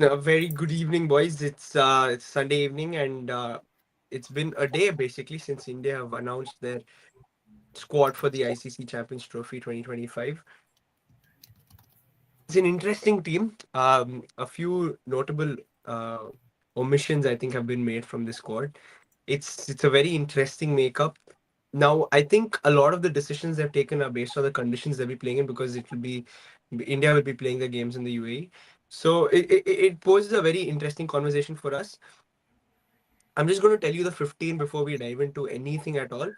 A very good evening, boys. It's Sunday evening, and it's been a day basically since India have announced their squad for the ICC Champions Trophy 2025. It's an interesting team. A few notable uh, omissions I think have been made from the squad. It's a very interesting makeup. Now, I think a lot of the decisions they've taken are based on the conditions they'll be playing in because it will be India will be playing the games in the UAE. So it poses a very interesting conversation for us. I'm just going to tell you the 15 before we dive into anything at all.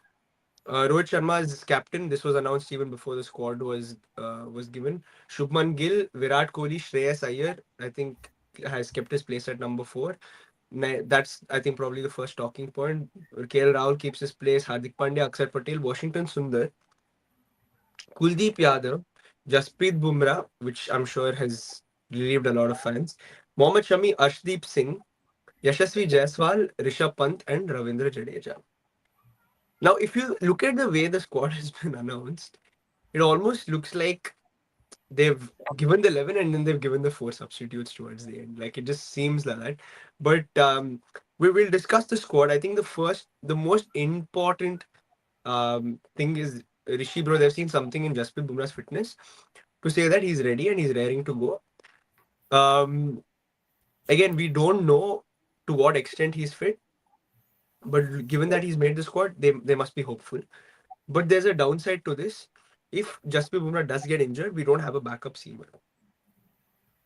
Rohit Sharma is captain. This was announced even before the squad was given. Shubman Gill, Virat Kohli, Shreyas Iyer, I think has kept his place at number four. That's I think probably the first talking point. KL Rahul keeps his place. Hardik Pandya, Akshar Patel, Washington Sundar, Kuldeep Yadav, Jasprit Bumrah, which I'm sure has relieved a lot of fans. Mohammad Shami, Arshdeep Singh, Yashasvi Jaiswal, Rishabh Pant, and Ravindra Jadeja. Now, if you look at the way the squad has been announced, it almost looks like they've given the 11 and then they've given the four substitutes towards the end. Like it just seems like that. But we will discuss the squad. I think the most important thing is Rishi, bro. They've seen something in Jasprit Bumrah's fitness to say that he's ready and he's raring to go. Again, we don't know to what extent he's fit, but given that he's made the squad, they must be hopeful. But there's a downside to this. If Jasprit Bumrah does get injured, we don't have a backup seamer.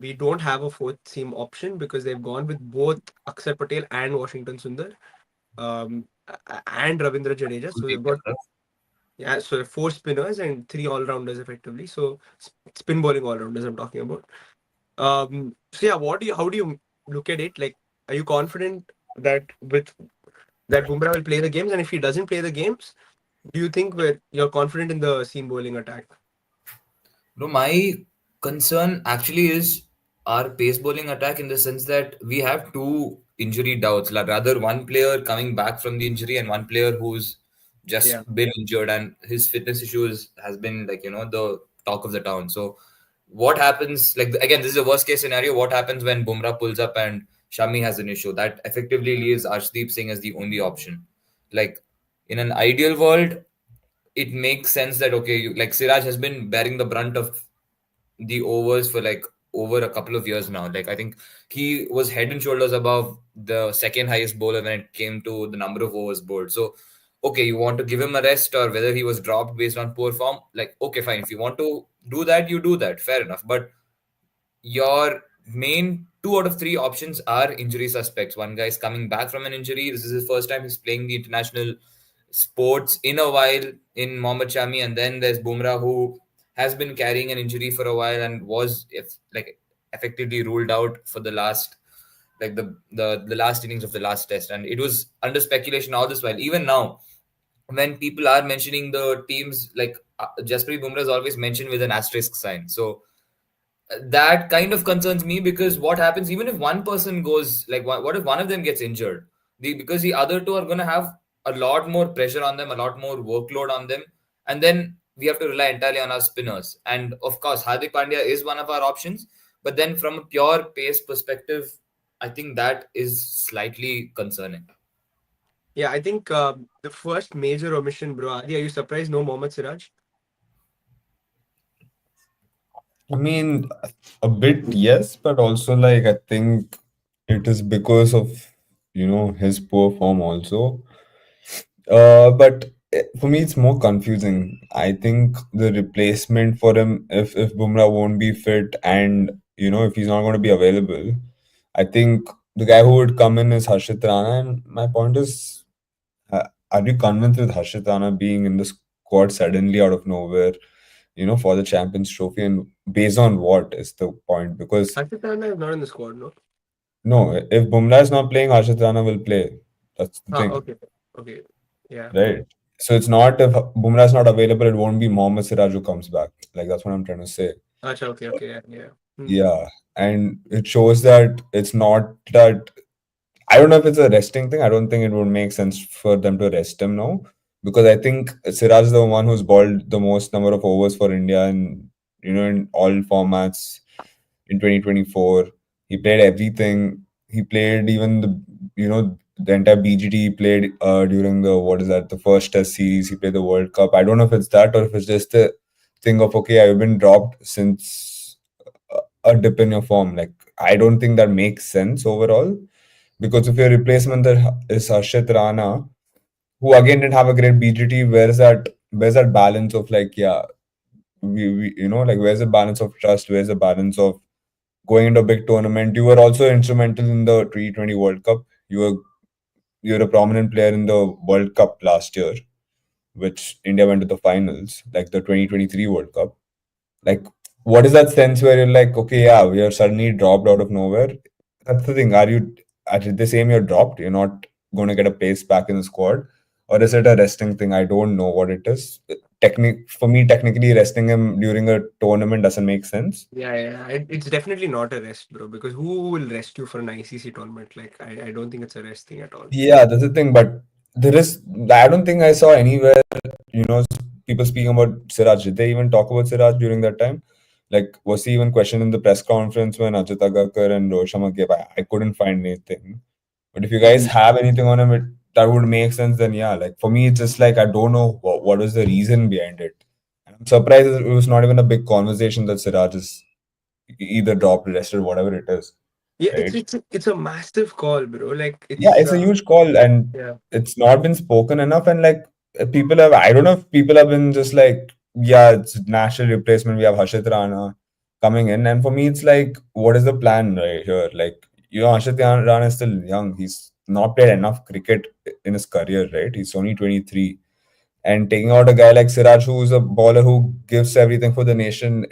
We don't have a fourth seam option because they've gone with both Akshar Patel and Washington Sundar and Ravindra Jadeja. So they've got so four spinners and three all rounders effectively. So spin bowling all rounders I'm talking about. So yeah, how do you look at it? Like, are you confident that with that Bumrah will play the games? And if he doesn't play the games, do you think you're confident in the seam bowling attack? No, my concern actually is our pace bowling attack in the sense that we have two injury doubts, like rather one player coming back from the injury and one player who's just Yeah. been injured and his fitness issues has been like the talk of the town. So what happens? Like again, this is a worst case scenario. What happens when Bumrah pulls up and Shami has an issue? That effectively leaves Arshdeep Singh as the only option. Like in an ideal world, it makes sense that okay, like Siraj has been bearing the brunt of the overs for like over a couple of years now. Like I think he was head and shoulders above the second highest bowler when it came to the number of overs bowled. So okay, you want to give him a rest or whether he was dropped based on poor form, like okay, fine. If you want to do that, you do that. Fair enough. But your main two out of three options are injury suspects. One guy's coming back from an injury. This is his first time he's playing the international sports in a while in Mohammad Shami, and then there's Bumrah who has been carrying an injury for a while and was like effectively ruled out for the last like the last innings of the last test, and it was under speculation all this while. Even now, when people are mentioning the teams, like Jasprit Bumrah is always mentioned with an asterisk sign. So that kind of concerns me because what happens even if one person goes like what if one of them gets injured because the other two are going to have a lot more pressure on them, a lot more workload on them, and then we have to rely entirely on our spinners. And of course Hardik Pandya is one of our options, but then from a pure pace perspective, I think that is slightly concerning. Yeah, I think the first major omission, bro. Adi, are you surprised no Mohammad Siraj? I mean, a bit yes, but also like I think it is because of his poor form also. But for me, it's more confusing. I think the replacement for him, if Bumrah won't be fit and if he's not going to be available, I think the guy who would come in is Harshit Rana. And my point is, are you convinced with Harshit Rana being in the squad suddenly out of nowhere, for the Champions Trophy, and based on what is the point? Because Harshit Rana is not in the squad, no? no, if Bumrah is not playing, Harshit Rana will play. That's the thing. Okay. Okay. Yeah. Right. So it's not if Bumrah is not available, it won't be Mohammad Siraj who comes back. Like that's what I'm trying to say. Acha, okay. Okay. Yeah. Yeah. Yeah. And it shows that it's not that I don't know if it's a resting thing. I don't think it would make sense for them to rest him now. Because I think Siraj is the one who's bowled the most number of overs for India in all formats in 2024. He played everything. He played even the entire BGT. He played during the what is that, the first Test series. He played the World Cup. I don't know if it's that or if it's just a thing of okay, I've been dropped since a dip in your form. Like I don't think that makes sense overall, because if your replacement is Harshit Rana, who again didn't have a great BGT, where's that balance of like, yeah, we like where's the balance of trust, where's the balance of going into a big tournament. You were also instrumental in the T20 World Cup. You're a prominent player in the World Cup last year, which India went to the finals, like the 2023 World Cup. Like, what is that sense where you're like, okay, yeah, we are suddenly dropped out of nowhere? That's the thing. Are they saying you're dropped? You're not going to get a place back in the squad, or is it a resting thing? I don't know what it is. For me, technically, resting him during a tournament doesn't make sense. Yeah, yeah. It's definitely not a rest, bro. Because who will rest you for an ICC tournament? Like, I don't think it's a rest thing at all. Yeah, that's the thing. But there is, I don't think I saw anywhere, you know, people speaking about Siraj. Did they even talk about Siraj during that time? Like, was he even questioned in the press conference when Ajit Agarkar and Rohit Sharma gave? I couldn't find anything. But if you guys have anything on him, that would make sense. Then yeah, like for me, it's just like I don't know what was the reason behind it. And I'm surprised it was not even a big conversation that Siraj is either dropped, rested, whatever it is, Yeah, right? it's a massive call, bro. Like, Yeah, it's it's a huge call, and yeah. it's not been spoken enough. And like people have, I don't know if people have been just like, yeah, it's natural replacement. We have Harshit Rana coming in, and for me, it's like, what is the plan right here? Like, Harshit Rana is still young. He's not played enough cricket in his career, right? He's only 23, and taking out a guy like Siraj, who is a bowler who gives everything for the nation,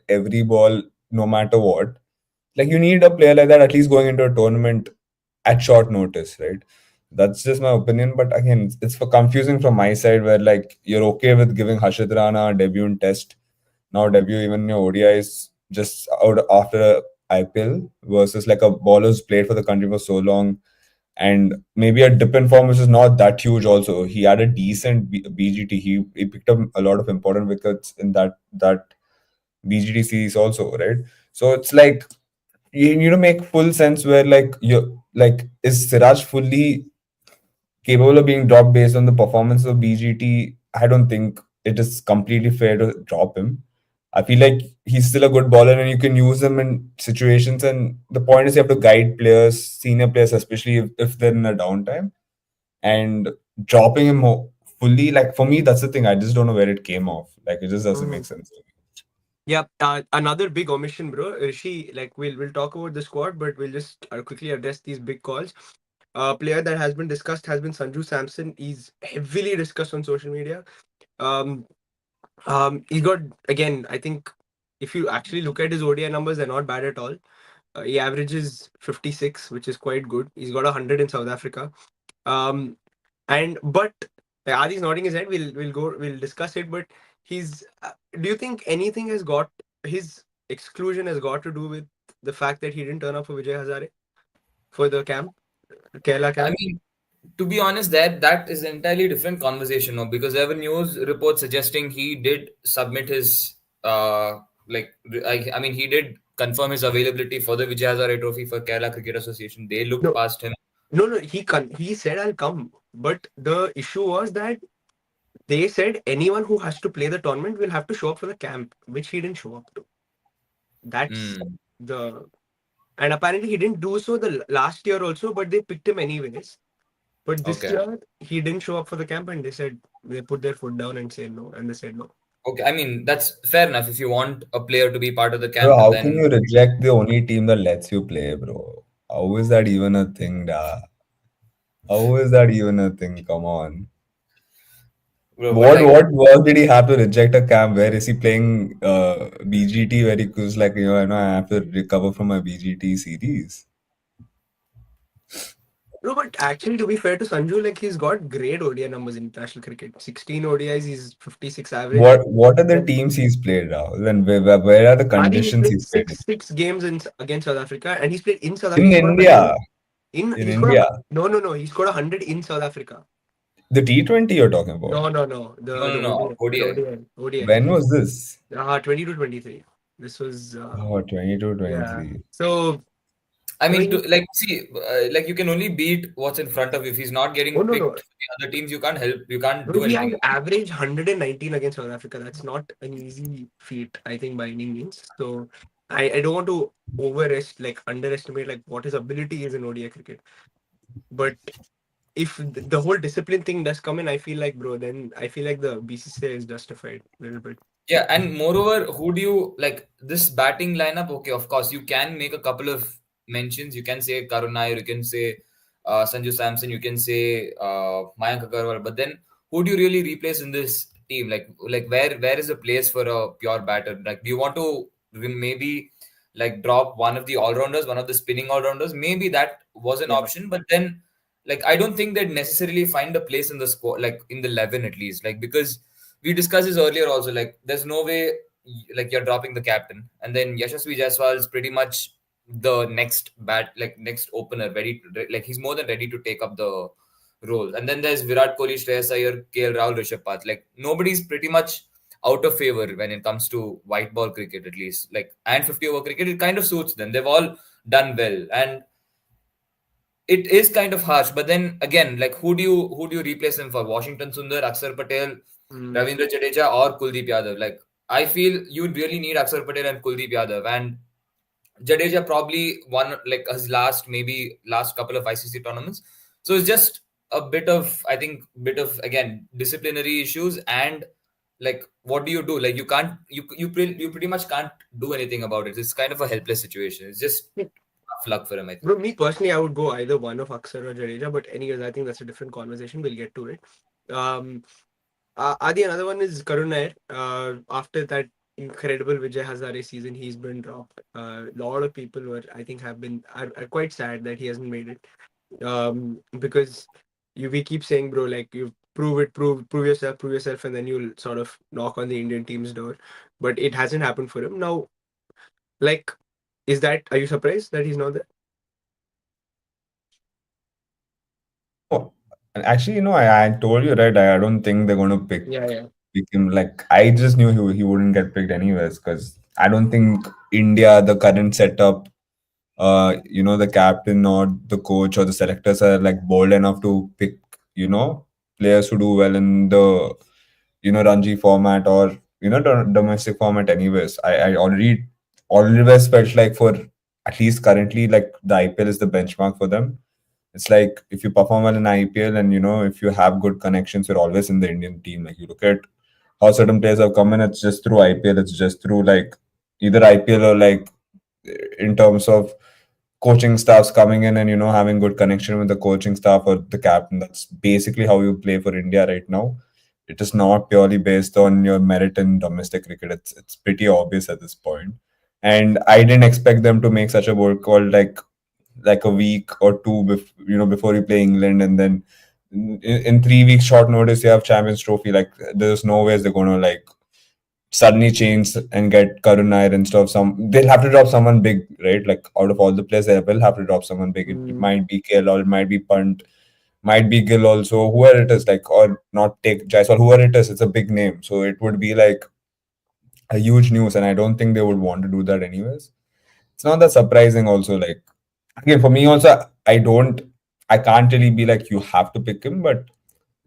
every ball, no matter what. Like you need a player like that at least going into a tournament at short notice, right? That's just my opinion. But again, it's for confusing from my side where like you're okay with giving Harshit Rana a debut in Test, now debut even in your ODIs just out after IPL versus like a bowler who's played for the country for so long, and maybe a dip in form which is not that huge. Also, he had a decent BGT. He picked up a lot of important wickets in that BGT series also, right? So it's like you need to make full sense where like you like is Siraj fully capable of being dropped based on the performance of BGT? I don't think it is completely fair to drop him. I feel like he's still a good bowler and you can use him in situations. And the point is you have to guide players, senior players, especially if they're in a downtime. And dropping him fully, like for me, that's the thing. I just don't know where it came off. Like it just doesn't make Mhm. sense to me. Yeah, another big omission, bro. Rishi, like we'll talk about the squad, but we'll just quickly address these big calls. Player that has been discussed has been Sanju Samson. He's heavily discussed on social media. Um, he's got, again, I think if you actually look at his ODI numbers, they're not bad at all. He averages 56, which is quite good. He's got 100 in South Africa. Um, and but Adi's nodding his head. We'll discuss it. But he's. Do you think anything has got his exclusion has got to do with the fact that he didn't turn up for Vijay Hazare for the camp, Kerala I camp? mean, to be honest, that is an entirely different conversation, no? Because there were news reports suggesting he did submit his I mean he did confirm his availability for the Vijay Hazare Trophy for Kerala Cricket Association. They looked No, past him. no. He said I'll come, but the issue was that they said anyone who has to play the tournament will have to show up for the camp, which he didn't show up to. That's Hmm. the and apparently he didn't do so the last year also, but they picked him anyways. But this Okay. year he didn't show up for the camp, and they said they put their foot down and said no, and they said no. Okay. I mean, that's fair enough. If you want a player to be part of the Bro, camp, how can then you reject the only team that lets you play, bro? How is that even a thing, da? How is that even a thing? Come on. but What like what work did he have to reject a camp? Where is he playing BGT where he was like, I have to recover from my BGT series? No, but actually, to be fair to Sanju, like he's got great ODI numbers in international cricket. 16 ODIs, he's 56 average. What are the Then teams he's played, Rahul? And where are the Adi, he's conditions played he's played in? six games against South Africa, and he's played in South Africa. In He scored 100 India. In He scored India. no. He scored 100 in South Africa. The T20 you're talking about. No. no, The no, no. ODI. The ODI. ODI. When was this? 22 to 23. This was Oh, 22, yeah. 23. So I No, mean, to like see, like you can only beat what's in front of you. If he's not oh getting no, no. picked for the other teams, you can't help. You can't Bro, do he has anything. average 119 against South Africa. That's not an easy feat, I think, by any means. So I don't want to underestimate like what his ability is in ODI cricket. But if the whole discipline thing does come in, I feel like, bro, then I feel like the BCCI is justified a little bit. Yeah, and moreover, who do you like this batting lineup? Okay, of course, you can make a couple of mentions. You can say Karun Nair, you can say Sanju Samson, you can say Mayank Agarwal, but then who do you really replace in this team? Like where is the place for a pure batter? Like, do you want to maybe like drop one of the all rounders, one of the spinning all rounders? Maybe that was an Yeah. option, but then like I don't think they'd necessarily find a place in the squad, like in the 11 at least, like because we discussed this earlier also. Like, there's no way like you're dropping the captain, and then Yashasvi Jaiswal is pretty much the next next opener, ready to, like he's more than ready to take up the role. And then there's Virat Kohli, Shreyas Iyer, KL Rahul, Rishabh Pant. Like nobody's pretty much out of favor when it comes to white ball cricket, at least. Like and 50 over cricket, it kind of suits them. They've all done well, and it is kind of harsh. But then again, like who do you replace them for? Washington Sundar, Akshar Patel, Mm. Ravindra Jadeja, or Kuldeep Yadav? Like I feel you'd really need Akshar Patel and Kuldeep Yadav, and Jadeja probably won like his last couple of ICC tournaments. So it's just a bit of, I think, bit of again disciplinary issues. And like what do you do? Like you pretty much can't do anything about it. It's kind of a helpless situation. It's just tough luck for him, I think. Bro, me personally, I would go either one of Akshar or Jadeja, but anyways, I think that's a different conversation. We'll get to it. Um, Adi, another one is Karun Nair. After that incredible Vijay Hazare season, he's been dropped. A lot of people I think, are quite sad that he hasn't made it. Because we keep saying, bro, like you prove yourself, and then you'll sort of knock on the Indian team's door. But it hasn't happened for him. Now, like, are you surprised that he's not there? Oh, and actually, I told you, right? I don't think they're going to Yeah, yeah. pick him. Like, I just knew he wouldn't get picked anyways because I don't think India, the current setup, the captain or the coach or the selectors are like bold enough to pick, players who do well in the, Ranji format or, domestic format anyways. I already always felt like for at least currently, like the IPL is the benchmark for them. It's like if you perform well in IPL and if you have good connections, you're always in the Indian team. Like you look at how certain players have come in, it's just through IPL. It's just through like either IPL or like in terms of coaching staffs coming in and having good connection with the coaching staff or the captain. That's basically how you play for India right now. It is not purely based on your merit in domestic cricket. It's pretty obvious at this point. And I didn't expect them to make such a bold call like a week or two before you play England, and then in 3 weeks short notice you have Champions Trophy. Like there's no ways they're gonna like suddenly change and get Karun Nair instead of they'll have to drop someone big, right? Like out of all the players they will have to drop someone big. It Mm, might be KL or it might be Punt, might be Gill also, whoever it is, like or not take Jaiswal, whoever it is, it's a big name. So it would be like a huge news, and I don't think they would want to do that anyways. It's not that surprising also, like again, for me also, I can't really be like you have to pick him, but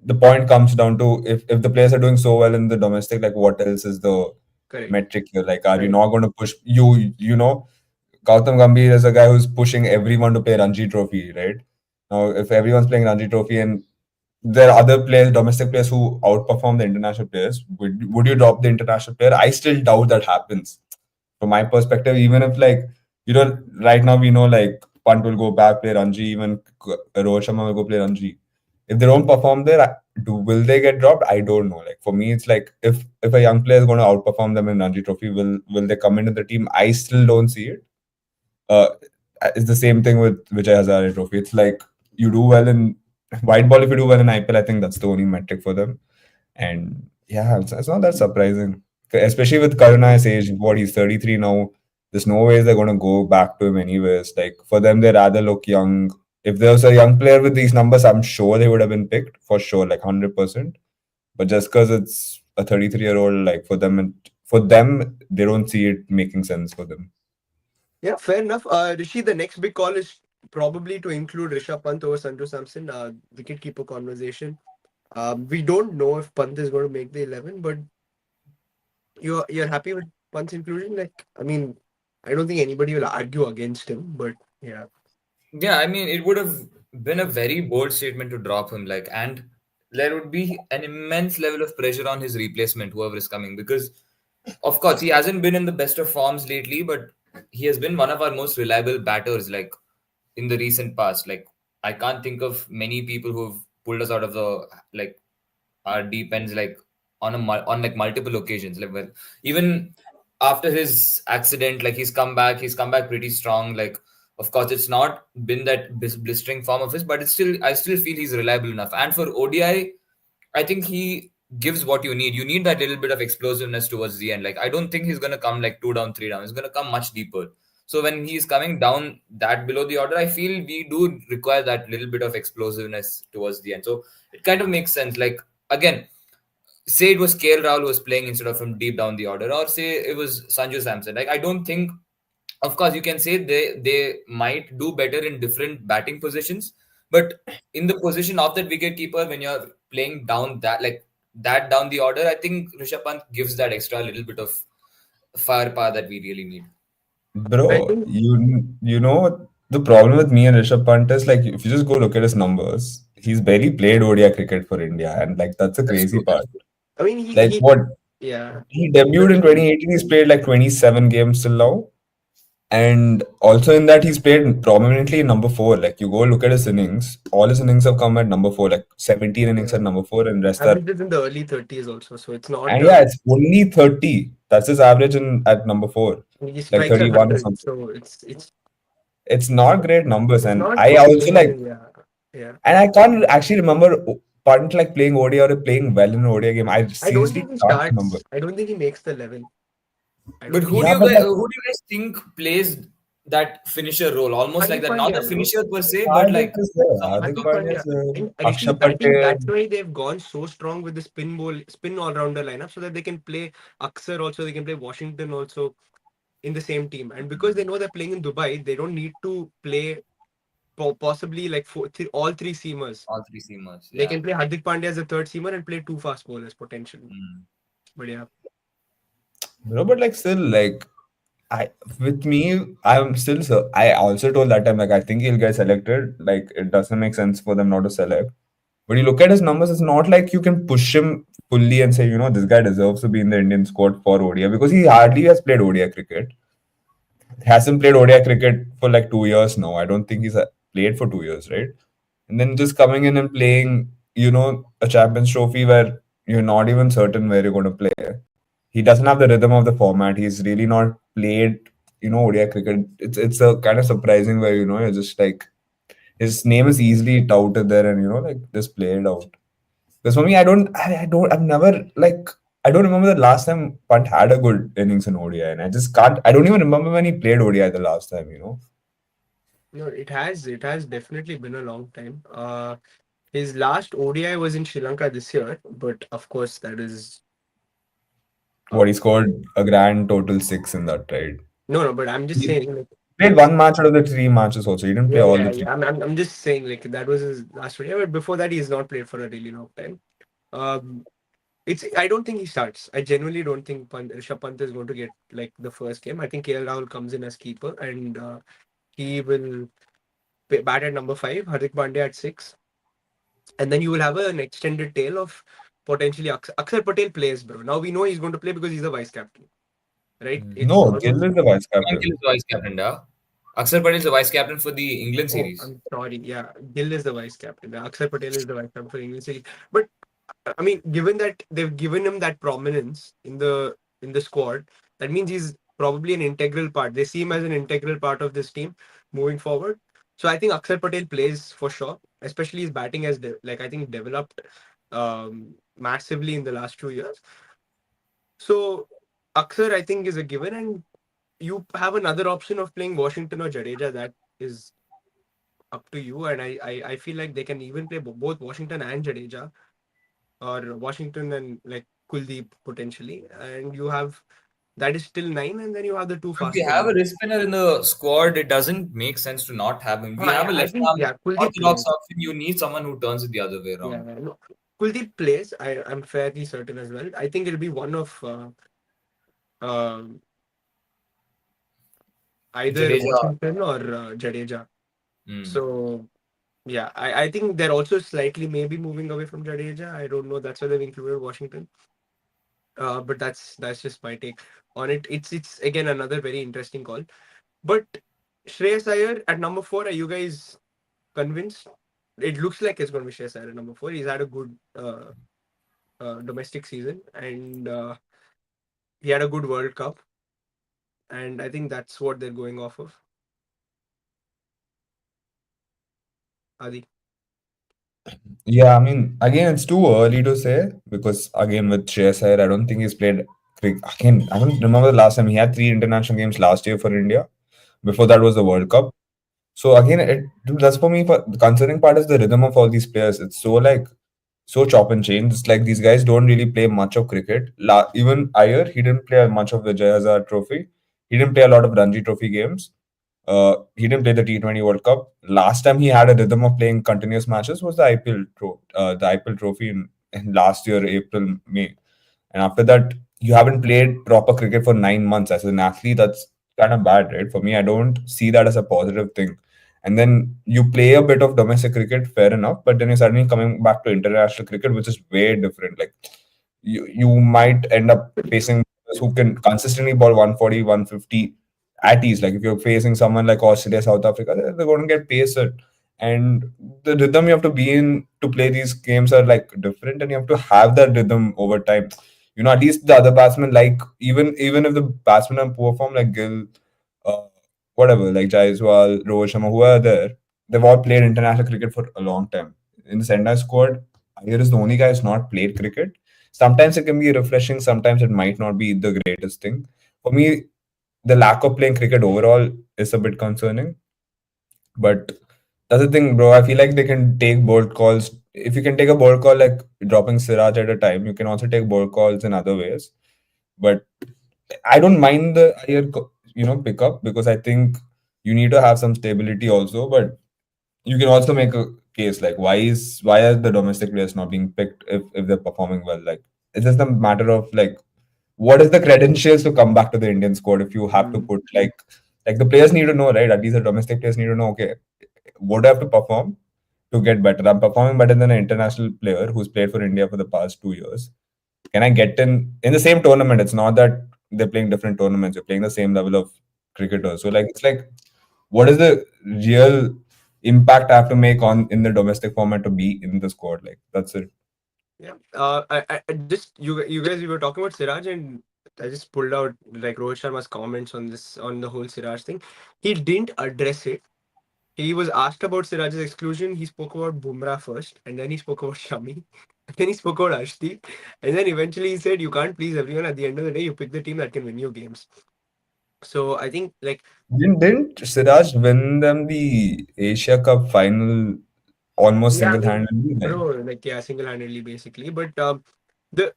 the point comes down to if the players are doing so well in the domestic, like what else is the correct. metric here? Like, are you Right. not going to push Gautam Gambhir is a guy who's pushing everyone to play Ranji Trophy, right? Now, if everyone's playing Ranji Trophy and there are other players, domestic players who outperform the international players, would you drop the international player? I still doubt that happens from my perspective, even if like right now we know like Pant will go back play Ranji, even Rohit Sharma will go play Ranji. If they don't perform there, will they get dropped? I don't know. Like for me, it's like if a young player is going to outperform them in Ranji Trophy, will they come into the team? I still don't see it. Uh, it's the same thing with Vijay Hazare Trophy. It's like you do well in white ball. If you do well in IPL, I think that's the only metric for them. And yeah, it's not that surprising, especially with Karuna's age. What, he's 33 now. There's no ways they're gonna go back to him anyways. Like for them, they rather look young. If there was a young player with these numbers, I'm sure they would have been picked for sure, like 100%. But just because it's a 33-year-old, like for them, they don't see it making sense for them. Yeah, fair enough. Rishi, the next big call is probably to include Rishabh Pant over Sanju Samson, wicketkeeper conversation. We don't know if Pant is going to make the 11, but you're happy with Pant's inclusion? Like, I mean, I don't think anybody will argue against him, but yeah. Yeah, I mean, it would have been a very bold statement to drop him, like, and there would be an immense level of pressure on his replacement, whoever is coming, because, of course, he hasn't been in the best of forms lately, but he has been one of our most reliable batters, like, in the recent past. Like, I can't think of many people who've pulled us out of the, like, our deep ends, like, on like multiple occasions. Like, well, even after his accident, like, he's come back pretty strong. Like, of course, it's not been that blistering form of his, but it's still, I still feel he's reliable enough. And for ODI, I think he gives what you need. You need that little bit of explosiveness towards the end. Like, I don't think he's gonna come like two down, three down. He's gonna come much deeper. So when he's coming down that below the order, I feel we do require that little bit of explosiveness towards the end. So it kind of makes sense. Like, again, say it was KL Rahul who was playing instead of from deep down the order, or say it was Sanju Samson. Like, I don't think, of course, you can say they might do better in different batting positions, but in the position of that wicket keeper, when you're playing down that, like, that down the order, I think Rishabh Pant gives that extra little bit of firepower that we really need. I Bro, think, you know the problem with me and Rishabh Pant is like if you just go look at his numbers, he's barely played ODI cricket for India, and like that's the That's crazy true. That's part. true. I mean, Like what yeah. he debuted in 2018, he's played like 27 games till now, and also in that he's played prominently in number four. Like you go look at his innings, all his innings have come at number four, like 17 innings Yeah. at number four, and rest are Averages in the early 30s also, so it's not and yeah, it's only 30. That's his average in at number four, he like strikes at 31 or 100, something. so It's not great numbers, it's and not I good also like, numbers, yeah. Yeah. and I can't actually remember Punt like playing ODI or playing well in an ODI game. I I don't seriously think he can't remember. starts. I don't think he makes the 11. I But don't think he Yeah, but like who do you guys think plays that finisher role? Almost like Hardik that, not Pandya, a bro. finisher per se, but Hardik like is there. someone Hardik to Hardik Pandya Pandya. is there. And Rishi, Akshay I think Patel. that's why they've gone so strong with the spin all-rounder lineup so that they can play Aksar also, they can play Washington also in the same team. And because they know they're playing in Dubai, they don't need to play possibly like all three seamers. all three seamers. They Yeah. can play Hardik Pandya as a third seamer and play two fast bowlers potentially. Mm. But yeah, No, but like still like I with me, I'm still so I also told that time like I think he'll get selected. Like it doesn't make sense for them not to select. But you look at his numbers, it's not like you can push him fully and say, you know, this guy deserves to be in the Indian squad for ODI because he hardly has played ODI cricket. Hasn't played ODI cricket for like 2 years now. I don't think he's played for 2 years, right? And then just coming in and playing, you know, a Champions Trophy where you're not even certain where you're going to play. He doesn't have the rhythm of the format. He's really not played, you know, ODI cricket. It's a kind of surprising where you know you're just like his name is easily touted there and you know like just play it out. Because for me, I've never like I don't remember the last time Pant had a good innings in ODI, and I just can't. I don't even remember when he played ODI the last time. You know no, it has definitely been a long time. His last ODI was in Sri Lanka this year, but of course that is what he um, scored a grand total six in that trade. no, but I'm just He saying like played one match out of the three matches. Also, he didn't play yeah, all yeah, the yeah. three. I'm just saying like that was his last ODI, but before that he's not played for a really long time. Um, I don't think he starts. I genuinely don't think Rishabh Pant is going to get like the first game. I think KL Rahul comes in as keeper and he will bat at number five, Hardik Pandya at six, and then you will have an extended tail of potentially Akshar Patel plays, bro. Now we know he's going to play because he's the vice captain, right? It's No, Gill almost. is the vice Gill captain. is the vice captain, yeah. Aksar Patel is the vice captain for the England Oh, series. I'm sorry. Yeah, Gill is the vice captain. Akshar Patel is the vice captain for England series. But I mean, given that they've given him that prominence in the squad, that means he's probably an integral part. They see him as an integral part of this team moving forward. So I think Akshar Patel plays for sure. Especially his batting has like I think developed massively in the last 2 years. So Akshar I think is a given, and you have another option of playing Washington or Jadeja. That is up to you. And I feel like they can even play both Washington and Jadeja or Washington and like Kuldeep potentially. And you have That is still 9, and then you have the two If we fast have a bowlers. wrist spinner in the squad, it doesn't make sense to not have him. We have a I left think, arm yeah, Kuldeep orthodox plays. option. You need someone who turns it the other way Yeah, around. yeah, no. Kuldeep plays. I'm fairly certain as well. I think it'll be one of um either Jadeja. Washington or Jadeja. Hmm. So yeah, I think they're also slightly maybe moving away from Jadeja. I don't know. That's why they've included Washington. But that's just my take on it. It's again another very interesting call. But Shreyas Iyer at number 4, are you guys convinced? It looks like it's going to be Shreyas Iyer at number 4. He's had a good domestic season, and he had a good World Cup, and I think that's what they're going off of. Adi. Yeah, I mean, again, it's too early to say because again with Shreyas Iyer, I don't think he's played. Again, I don't remember the last time he had three international games last year for India. Before that was the World Cup. So again, dude, that's for me. For the concerning part is the rhythm of all these players. It's so like so chop and change. It's like these guys don't really play much of cricket. Even Iyer, he didn't play much of the Vijay Hazare Trophy. He didn't play a lot of Ranji Trophy games. He didn't play the T20 World Cup. Last time he had a rhythm of playing continuous matches was the IPL Trophy in last year, April, May. And after that, you haven't played proper cricket for 9 months. As an athlete, that's kind of bad, right? For me, I don't see that as a positive thing. And then you play a bit of domestic cricket, fair enough, but then you're suddenly coming back to international cricket, which is way different. Like you might end up facing players who can consistently ball 140, 150 at ease. Like if you're facing someone like Australia, South Africa, they're going to get paced. And the rhythm you have to be in to play these games are like different, and you have to have that rhythm over time. At least the other batsmen, like even if the batsmen are poor form, like Gill, uh, whatever, like Jaiswal, Rohit Sharma, who are there, they've all played international cricket for a long time. In the Sendai squad, Iyer is the only guy who's not played cricket. Sometimes it can be refreshing, sometimes it might not be the greatest thing. For me, the lack of playing cricket overall is a bit concerning. But that's the thing, bro. I feel like they can take bold calls. If you can take a bold call like dropping Siraj at a time, you can also take bold calls in other ways. But I don't mind the higher, pickup because I think you need to have some stability also. But you can also make a case like why are the domestic players not being picked if they're performing well? Like it's just a matter of like what is the credentials to come back to the Indian squad if you have to Mm. put like the players need to know, right? At least the domestic players need to know, okay, what do I have to perform to get better? I'm performing better than an international player who's played for India for the past 2 years. Can I get in the same tournament? It's not that they're playing different tournaments. You're playing the same level of cricketers. So like it's like what is the real impact I have to make on in the domestic format to be in the squad? Like that's it. Yeah. I just you guys we were talking about Siraj, and I just pulled out like Rohit Sharma's comments on this on the whole Siraj thing. He didn't address it. He was asked about Siraj's exclusion. He spoke about Bumrah first, and then he spoke about Shami, and then he spoke about Arshdeep, and then eventually he said, "You can't please everyone. At the end of the day, you pick the team that can win you games." So I think like Didn't Siraj win them the Asia Cup final almost yeah, I single mean, handedly? Like bro, like yeah, single-handedly basically. But the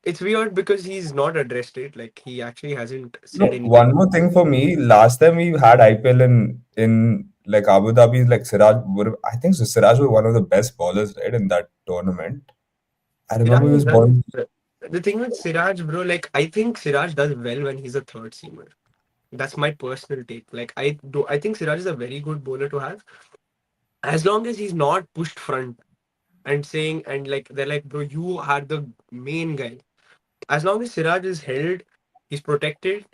it's weird because he's not addressed it. Like he actually hasn't no, said anything one more about it. thing for me. Last time we had IPL in like Abu Dhabi, like I think so Siraj was one of the best bowlers, right, in that tournament. I Siraj remember he has was done bowling. the thing with Siraj, bro. Like I think Siraj does well when he's a third seamer. That's my personal take. Like I think Siraj is a very good bowler to have as long as he's not pushed front and saying and like they're like, bro, you are the main guy. As long as Siraj is held, he's protected,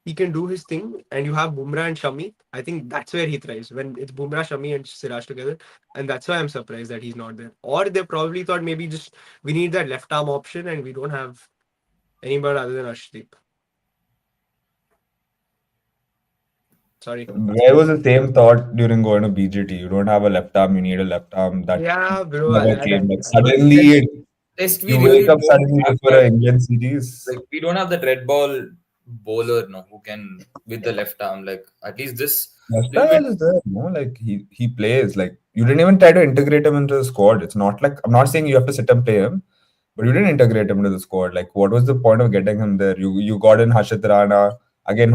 he can do his thing, and you have Bumrah and Shami. I think that's where he thrives when it's Bumrah, Shami, and Siraj together, and that's why I'm surprised that he's not there. Or they probably thought maybe just we need that left arm option, and we don't have anybody other than Ashdeep. Sorry. Where was the same thought during going to BGT? You don't have a left arm, you need a left arm. That Yeah, bro. never came. Like But suddenly, test, test we you wake really up don't suddenly have for that. an Indian series. Like we don't have that red ball bowler no who can with the left arm. Like at least this little bit. Lifestyle is there, Like he plays. Like you didn't even try to integrate him into the squad. It's not like I'm not saying you have to sit and play him, but you didn't integrate him into the squad. Like, what was the point of getting him there? You got in Harshit Rana again.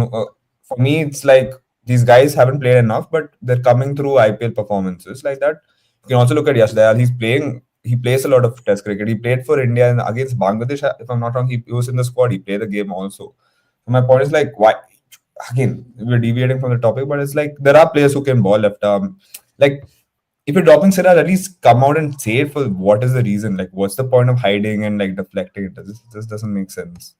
For me, it's like these guys haven't played enough, but they're coming through IPL performances like that. You can also look at Yash Dayal. He's playing. He plays a lot of Test cricket. He played for India and against Bangladesh. If I'm not wrong, he was in the squad. He played the game also. So my point is like, why? Again, we're deviating from the topic, but it's like there are players who can ball left arm. Like if you're dropping Siraj, at least come out and say it for what is the reason. Like, what's the point of hiding and like deflecting? It just doesn't make sense.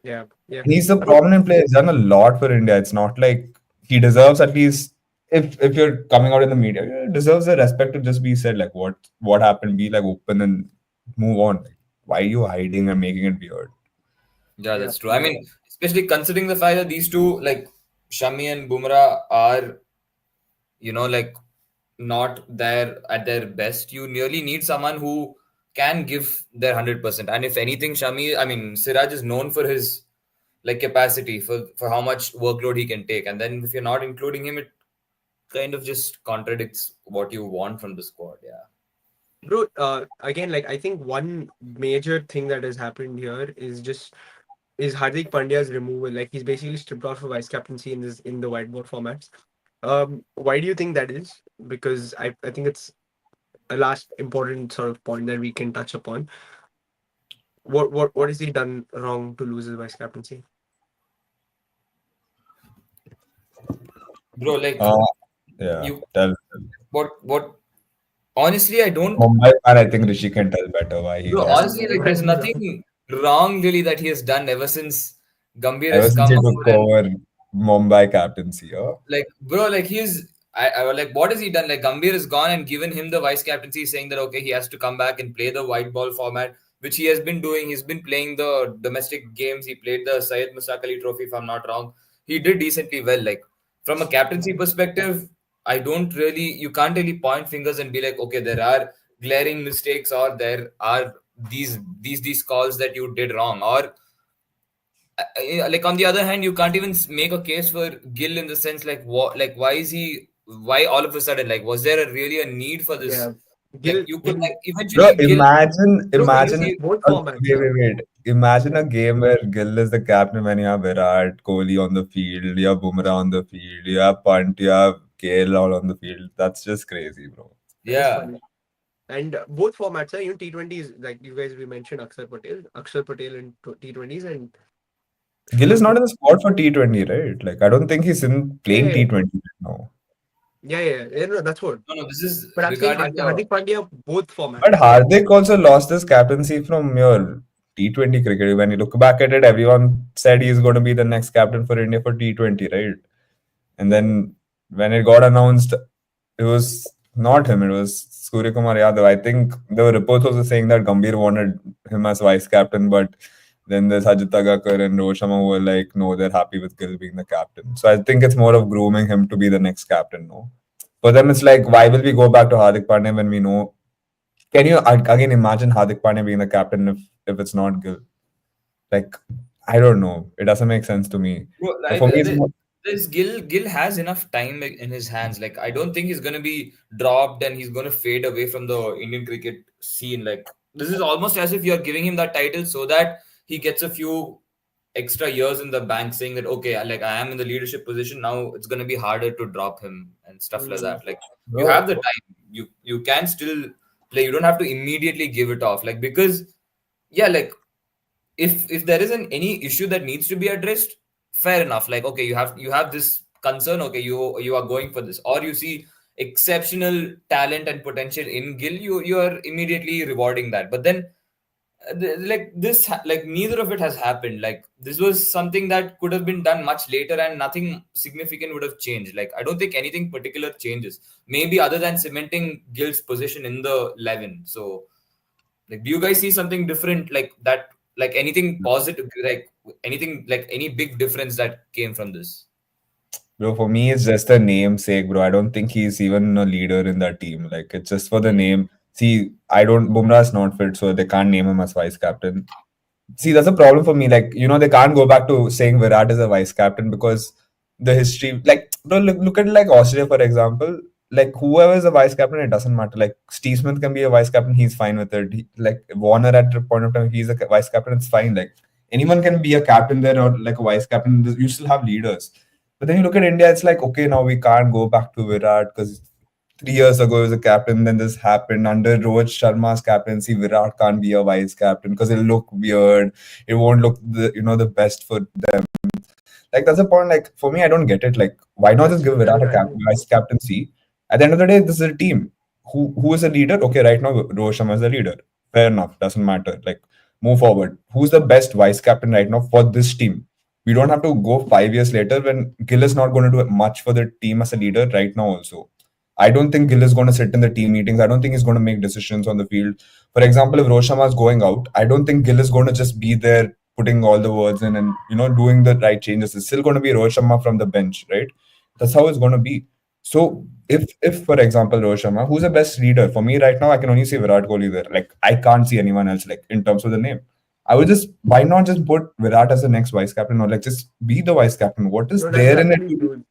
Yeah, yeah. And he's a Bro, prominent player. He's done a lot for India. It's not like he deserves at least if you're coming out in the media, he deserves the respect to just be said like what happened. Be like open and move on. Like, why are you hiding and making it weird? Yeah, yeah, that's true. I mean, especially considering the fact that these two, like Shami and Bumrah, are, like not there at their best. You really need someone who can give their 100%. And if anything, Siraj is known for his like capacity for how much workload he can take. And then if you're not including him, it kind of just contradicts what you want from the squad. Yeah. bro. Again, like I think one major thing that has happened here is Hardik Pandya's removal. Like he's basically stripped off of vice captaincy in the white ball formats. Why do you think that is? Because I think it's a last important sort of point that we can touch upon. What has he done wrong to lose his vice captaincy? Bro, like Uh, yeah. you Tell what honestly I don't. Mumbai fan, I think Rishi can tell better why he Bro, lost. honestly, like there's nothing wrong really that he has done ever since Gambhir Ever has since come he took over. And over Mumbai captaincy, huh? like, bro, like I like, what has he done? Like, Gambhir has gone and given him the vice captaincy, saying that okay, he has to come back and play the white ball format, which he has been doing. He's been playing the domestic games. He played the Syed Musaq Ali Trophy, if I'm not wrong. He did decently well. Like from a captaincy perspective, I don't really, you can't really point fingers and be like, okay, there are glaring mistakes or there are these calls that you did wrong. Or like on the other hand, you can't even make a case for Gill in the sense like what, like why is he, why all of a sudden, like was there really a need for this? Yeah, Like Gill, you could Gill, like Bro, eventually Gill. bro. But you imagine. see both formats, Wait, huh? wait, wait. Imagine a game where Gill is the captain when you have Virat Kohli on the field, you have Bumrah on the field, you have Pant, you have KL all on the field. That's just crazy, bro. That is Yeah. funny. And both formats, T20s, like you guys, we mentioned Akshar Patel in T20s, and Gill is the not in the squad for T20, right? Like, I don't think he's in playing yeah, T20 right now. no, that's what. No, this is But I'm saying regarding the. Hardik Pandya, both But formats. Hardik also lost his captaincy from your T20 cricket. When you look back at it, everyone said he's going to be the next captain for India for T20, right? And then when it got announced, it was not him, it was Surya Kumar Yadav. I think there were reports also saying that Gambhir wanted him as vice captain, but then there's Ajit Tagakar and Rohit Sharma who were like, no, they're happy with Gill being the captain. So I think it's more of grooming him to be the next captain, no? For them, it's like, why will we go back to Hardik Pandya when we know? Can you again imagine Hardik Pandya being the captain if it's not Gill? Like, I don't know. It doesn't make sense to me. Bro, For me, it's more, this Gill has enough time in his hands. Like I don't think he's gonna be dropped and he's gonna fade away from the Indian cricket scene. Like this is almost as if you're giving him that title so that he gets a few extra years in the bank, saying that okay, like I am in the leadership position now. It's gonna be harder to drop him and stuff like Mm, that. Like you bro. have the time. You can still play. You don't have to immediately give it off. Like because yeah, like if there isn't any issue that needs to be addressed, fair enough. Like okay, you have this concern, okay, you are going for this, or you see exceptional talent and potential in Gill, you are immediately rewarding that. But then like this like neither of it has happened. Like this was something that could have been done much later and nothing significant would have changed. Like I don't think anything particular changes, maybe other than cementing Gill's position in the 11. So like, do you guys see something different like that? Like anything positive, like anything, like any big difference that came from this? Bro, for me, it's just a namesake, bro. I don't think he's even a leader in that team. Like, it's just for the name. See, Bumrah's not fit, so they can't name him as vice captain. See, that's a problem for me. Like, they can't go back to saying Virat is a vice captain because the history, like, bro, look at like Australia, for example. like whoever is a vice captain, it doesn't matter. Like Steve Smith can be a vice captain, he's fine with it. Like Warner at the point of time, he's a vice captain, it's fine. Like anyone can be a captain there or like a vice captain. You still have leaders. But then you look at India, it's like okay, now we can't go back to Virat because 3 years ago he was a captain. Then this happened under Rohit Sharma's captaincy. Virat can't be a vice captain because it'll look weird. It won't look the best for them. Like that's the point. Like for me, I don't get it. Like why not That's just give true. Virat a I mean, vice captaincy? At the end of the day, this is a team. Who is a leader? Okay, right now Rohit Sharma is the leader. Fair enough. Doesn't matter. Like move forward. Who's the best vice captain right now for this team? We don't have to go 5 years later when Gill is not going to do much for the team as a leader right now. Also, I don't think Gill is going to sit in the team meetings. I don't think he's going to make decisions on the field. For example, if Rohit Sharma is going out, I don't think Gill is going to just be there putting all the words in and doing the right changes. It's still going to be Rohit Sharma from the bench, right? That's how it's going to be. So if for example Rohit Sharma, who's the best leader for me right now, I can only see Virat Kohli there. Like I can't see anyone else like in terms of the name. I would just why not just put Virat as the next vice captain or like just be the vice captain? What is no, that's there in it? actually true.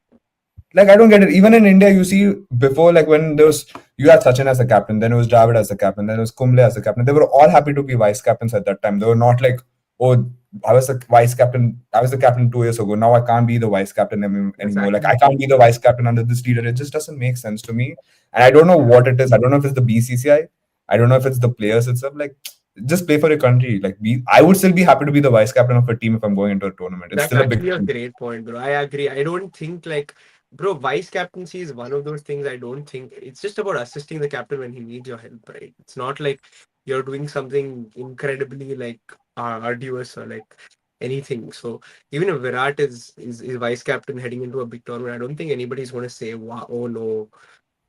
Like I don't get it. Even in India, you see before like when there was you had Sachin as a captain, then it was Dravid as a captain, then it was Kumble as a captain. They were all happy to be vice captains at that time. They were not like, oh, I was the vice captain. I was the captain 2 years ago. Now I can't be the vice captain That's anymore. Like I actually can't true. be the vice captain under this leader. It just doesn't make sense to me. And I don't know Yeah, what it is. I don't know if it's the BCCI. I don't know if it's the players itself. Like just play for your country. Like I would still be happy to be the vice captain of a team if I'm going into a tournament. It's that's still a big actually a thing. great point, bro. I agree. I don't think like, bro, vice captaincy is one of those things. I don't think it's just about assisting the captain when he needs your help, right? It's not like you're doing something incredibly like arduous or like anything. So even if Virat is vice captain heading into a big tournament, I don't think anybody's going to say, "Wow, oh no,"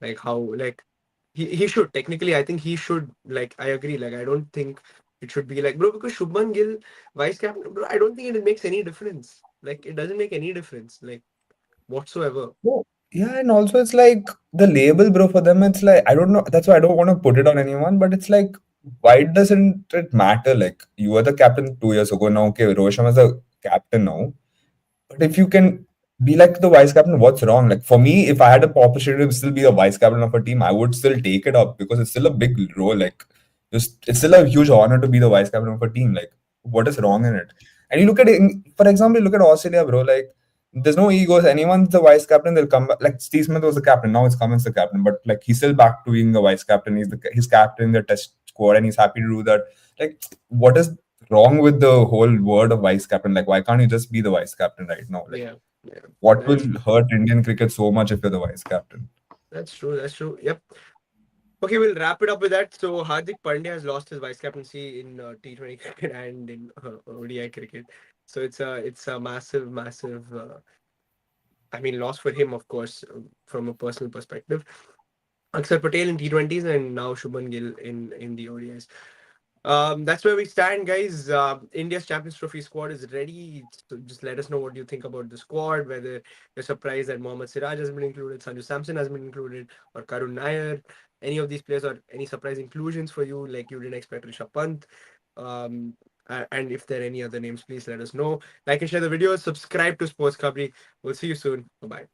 like how like he should technically. I think he should. Like I agree. Like I don't think it should be like bro because Shubman Gill vice captain, bro. I don't think it makes any difference. Like it doesn't make any difference, like whatsoever. Oh, yeah, and also it's like the label, bro, for them, it's like I don't know. That's why I don't want to put it on anyone, but it's like, why doesn't it matter? Like you were the captain 2 years ago. Now, okay, Rohit Sharma is a captain now. But if you can be like the vice captain, what's wrong? Like for me, if I had a opportunity to still be a vice captain of a team, I would still take it up because it's still a big role. Like it's still a huge honor to be the vice captain of a team. Like what is wrong in it? And you look at it, for example, you look at Australia, bro. Like there's no egos. Anyone's the vice captain, they'll come back. Like Steve Smith was the captain. Now it's Cummins the captain, but like he's still back to being the vice captain. He's captain the test squad, and he's happy to do that. Like what is wrong with the whole word of vice captain? Like, why can't you just be the vice captain right now? Like, Yeah, yeah, what will that's hurt Indian cricket so much if you're the vice captain? that's true. That's true. Yep. Okay, we'll wrap it up with that. So Hardik Pandya has lost his vice captaincy in T20 cricket and in ODI cricket. So it's a massive, massive. I mean, loss for him, of course, from a personal perspective. Akshar Patel in T20s and now Shubman Gill in the ODIs. That's where we stand, guys. India's Champions Trophy squad is ready. So just let us know what you think about the squad, whether you're surprised that Mohammad Siraj has been included, Sanju Samson has been included, or Karun Nair. Any of these players or any surprise inclusions for you, like you didn't expect Rishabh Pant. Um, and if there are any other names, please let us know. Like and share the video, subscribe to Sports Kabri. We'll see you soon. Bye bye.